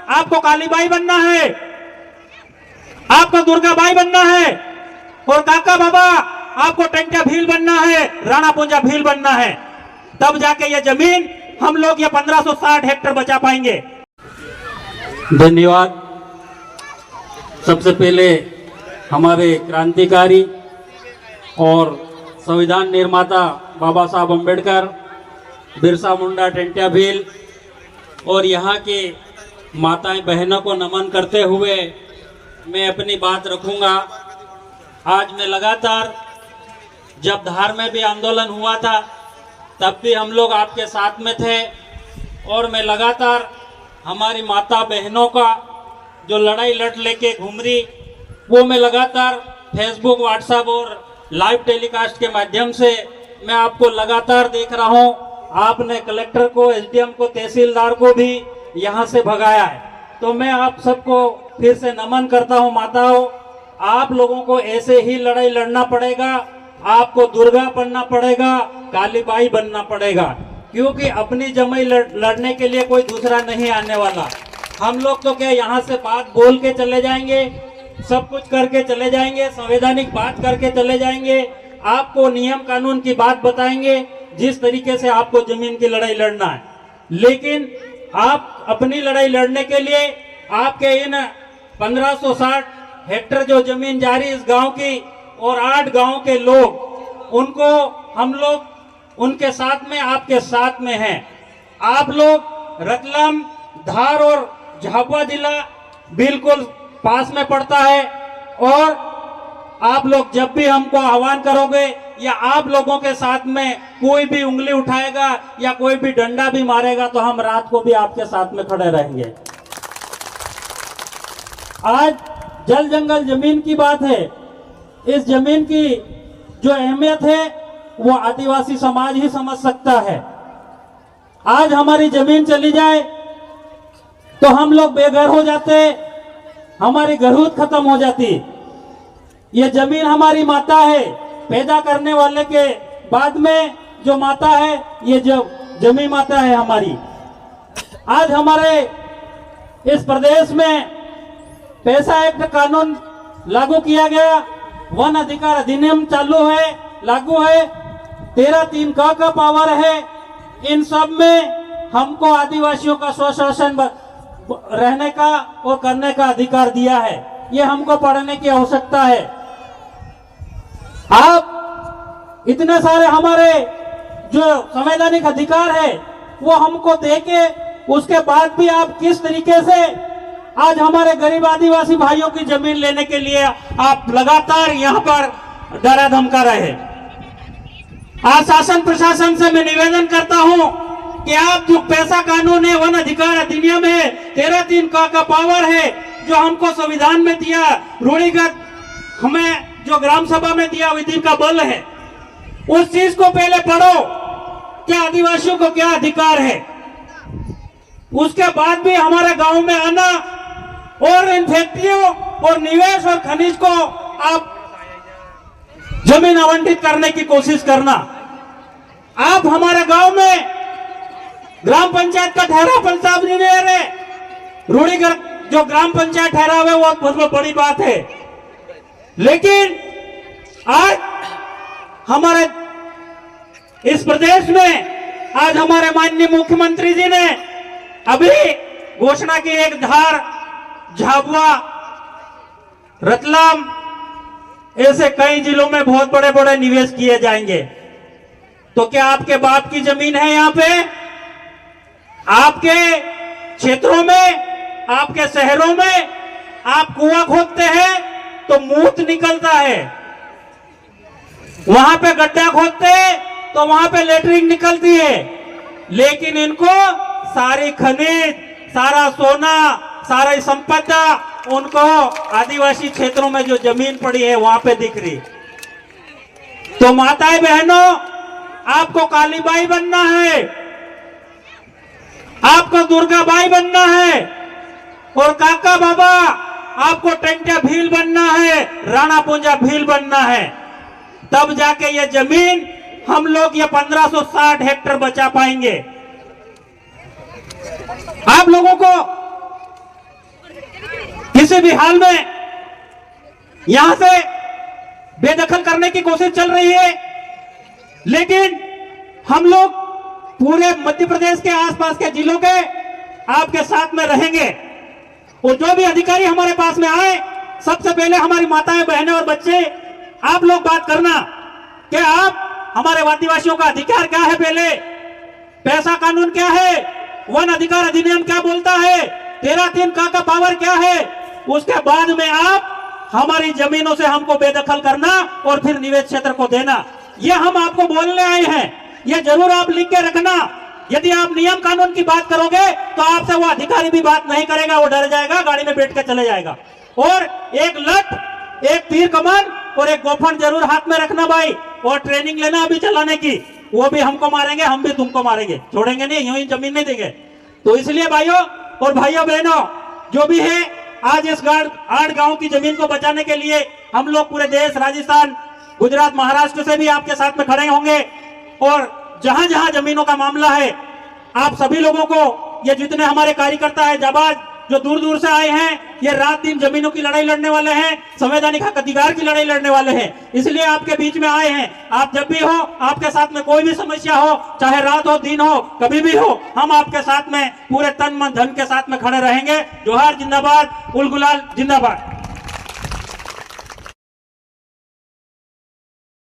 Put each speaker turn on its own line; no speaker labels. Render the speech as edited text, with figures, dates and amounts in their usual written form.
आपको कालीबाई बनना है, आपको दुर्गाबाई बनना है, और काका बाबा आपको टेंटा भील बनना है, राणा पुंजा भील बनना है। तब जाके ये जमीन हम लोग ये 1560 हेक्टेयर बचा पाएंगे।
धन्यवाद। सबसे पहले हमारे क्रांतिकारी और संविधान निर्माता बाबा साहब अम्बेडकर, बिरसा मुंडा, टेंटा भील और यहाँ के माताएं बहनों को नमन करते हुए मैं अपनी बात रखूँगा। आज मैं लगातार, जब धार में भी आंदोलन हुआ था तब भी हम लोग आपके साथ में थे, और मैं लगातार हमारी माता बहनों का जो लड़ाई लड़ लेके घूम रही, वो मैं लगातार फेसबुक, व्हाट्सएप और लाइव टेलीकास्ट के माध्यम से मैं आपको लगातार देख रहा हूँ। आपने कलेक्टर को, एसडीएम को, तहसीलदार को भी यहाँ से भगाया है। तो मैं आप सबको फिर से नमन करता हूँ। माताओं, आप लोगों को ऐसे ही लड़ाई लड़ना पड़ेगा, आपको दुर्गा बनना पड़ेगा, कालीबाई बनना पड़ेगा, क्योंकि अपनी जमीन लड़ने के लिए कोई दूसरा नहीं आने वाला। हम लोग तो क्या यहाँ से बात बोल के चले जाएंगे, सब कुछ करके चले जाएंगे, संवैधानिक बात करके चले जाएंगे, आपको नियम कानून की बात बताएंगे जिस तरीके से आपको जमीन की लड़ाई लड़ना है। लेकिन आप अपनी लड़ाई लड़ने के लिए आपके इन 1560 हेक्टेयर जो जमीन जा रही इस गांव की, और 8 गांव के लोग, उनको हम लोग उनके साथ में, आपके साथ में हैं। आप लोग रतलाम, धार और झाबुआ जिला बिल्कुल पास में पड़ता है, और आप लोग जब भी हमको आह्वान करोगे या आप लोगों के साथ में कोई भी उंगली उठाएगा या कोई भी डंडा भी मारेगा तो हम रात को भी आपके साथ में खड़े रहेंगे। आज जल जंगल जमीन की बात है। इस जमीन की जो अहमियत है वो आदिवासी समाज ही समझ सकता है। आज हमारी जमीन चली जाए तो हम लोग बेघर हो जाते, हमारी घरहूत खत्म हो जाती। ये जमीन हमारी माता है, पैदा करने वाले के बाद में जो माता है, ये जो जमीन माता है हमारी। आज हमारे इस प्रदेश में पैसा एक्ट कानून लागू किया गया, वन अधिकार अधिनियम चालू है, लागू है, 13(3) का पावर है। इन सब में हमको आदिवासियों का स्वशासन रहने का और करने का अधिकार दिया है। ये हमको पढ़ने की आवश्यकता है। आप इतने सारे हमारे जो संवैधानिक अधिकार है वो हमको देके, उसके बाद भी आप किस तरीके से आज हमारे गरीब आदिवासी भाइयों की जमीन लेने के लिए आप लगातार यहाँ पर डरा धमका रहे। आज शासन प्रशासन से मैं निवेदन करता हूँ कि आप जो पैसा कानून है, वन अधिकार अधिनियम है, 13(3) का पावर है जो हमको संविधान में दिया, रूढ़िगत हमें जो ग्राम सभा में दिया विधि का बल है, उस चीज को पहले पढ़ो, क्या आदिवासियों को क्या अधिकार है। उसके बाद भी हमारे गांव में आना और इन फैक्ट्रियों और निवेश और खनिज को आप जमीन आवंटित करने की कोशिश करना। आप हमारे गांव में ग्राम पंचायत का ठहराव प्रस्ताव नहीं दे रहे, रूढ़िगत जो ग्राम पंचायत ठहराव है वो बहुत बड़ी बात है। लेकिन आज हमारे इस प्रदेश में आज हमारे माननीय मुख्यमंत्री जी ने अभी घोषणा की, एक धार, झाबुआ, रतलाम, ऐसे कई जिलों में बहुत बड़े बड़े निवेश किए जाएंगे। तो क्या आपके बाप की जमीन है यहाँ पे? आपके क्षेत्रों में, आपके शहरों में आप कुआं खोदते हैं तो मूत निकलता है, वहां पे गड्ढा खोदते हैं तो वहां पे लेटरिन निकलती है। लेकिन इनको सारी खनिज, सारा सोना, सारी संपदा उनको आदिवासी क्षेत्रों में जो जमीन पड़ी है वहां पे दिख रही। तो माताएं बहनों, आपको कालीबाई बनना है, आपको दुर्गाबाई बनना है, और काका बाबा आपको टेंटा भील बनना है, राणा पुंजा भील बनना है। तब जाके ये जमीन हम लोग ये 1560 हेक्टेयर बचा पाएंगे। आप लोगों को
किसी भी हाल में यहां से बेदखल करने की कोशिश चल रही है, लेकिन हम लोग पूरे मध्य प्रदेश के आसपास के जिलों के आपके साथ में रहेंगे। और जो भी अधिकारी हमारे पास में आए, सबसे पहले हमारी माताएं, बहनें और बच्चे, आप लोग बात करना कि आप हमारे आदिवासियों का अधिकार क्या है, पहले पैसा कानून क्या है, वन अधिकार अधिनियम क्या बोलता है, 13(3) का पावर क्या है, उसके बाद में आप हमारी जमीनों से हमको बेदखल करना और फिर निवेश क्षेत्र को देना। ये हम आपको बोलने आए हैं, ये जरूर आप लिख के रखना। यदि आप नियम कानून की बात करोगे तो आपसे वो अधिकारी भी बात नहीं करेगा, वो डर जाएगा, गाड़ी में बैठ के चले जाएगा। और एक लठ, एक तीर कमान और एक गोफन जरूर हाथ में रखना भाई, और ट्रेनिंग लेना अभी चलाने की। वो भी हमको मारेंगे, हम भी तुमको मारेंगे, छोड़ेंगे नहीं, यूं ही जमीन नहीं देंगे। तो इसलिए भाइयों और भाइयों बहनों, जो भी है, आज इस 8 गांव की जमीन को बचाने के लिए हम लोग पूरे देश, राजस्थान, गुजरात, महाराष्ट्र से भी आपके साथ में खड़े होंगे। और जहां जहां जमीनों का मामला है, आप सभी लोगों को, ये जितने हमारे कार्यकर्ता है, जाबाज जो दूर दूर से आए हैं, ये रात दिन जमीनों की लड़ाई लड़ने वाले हैं, संवैधानिक हक अधिकार की लड़ाई लड़ने वाले हैं, इसलिए आपके बीच में आए हैं। आप जब भी हो, आपके साथ में कोई भी समस्या हो, चाहे रात हो, दिन हो, कभी भी हो, हम आपके साथ में पूरे तन मन धन के साथ में खड़े रहेंगे। जोहार जिंदाबाद, उल गुलाल जिंदाबाद।